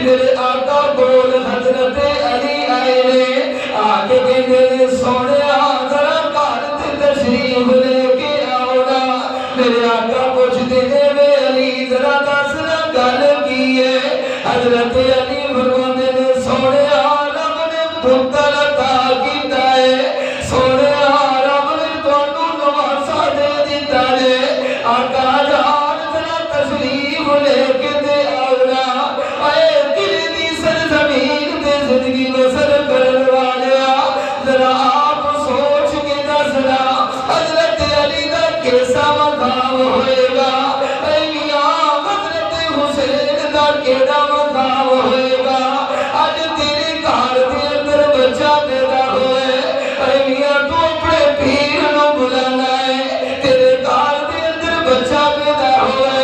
میرے آقا بول حضرت علی آئے نے آگے کہندے سونیا ذرا گھر تے تشریف لے کے آؤنا میرے آقا پوچھتے نے وے علی ذرا دس نا گل کی ہے حضرت علی فرماندے نے سونیا رب نے پتر عطا کیتا ہے سونیا رب نے تانوں نواسا دے دتا ہے آقا جان ذرا تشریف لے کے تے آؤنا اے دل دی سرزمین تے زندگی بسر کرن والیا ذرا آپ سوچ کے دسنا حضرت علی دا کیسا مقام ہوئے گا اے میاں حضرت حسین دا کیڑا مقام ہوئے گا اج تیرے گھر دے اندر بچہ پیدا ہوئے اے میاں تو اپنے پیر نو بلانا ہے تیرے گھر دے اندر بچہ پیدا ہوئے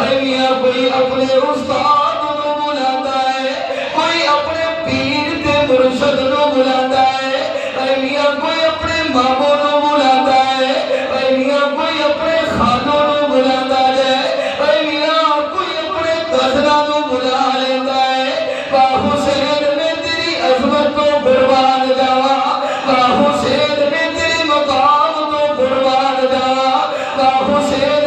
اے میاں کوئی اپنے استاد نو بلاتا ہے کوئی اپنے پیر تے مرشد نو بلاتا ہے اے میاں کوئی اپنے ماموں نو بلاتا ہے اے میاں کوئی اپنے خانوں نو بلاتا ہے اے میاں کوئی اپنے قصرہ نو بلا لیتا ہے با حسین میں تیری عظمت کو قربان جاوا با حسین میں تیرے مقام کو قربان جاوا با حسین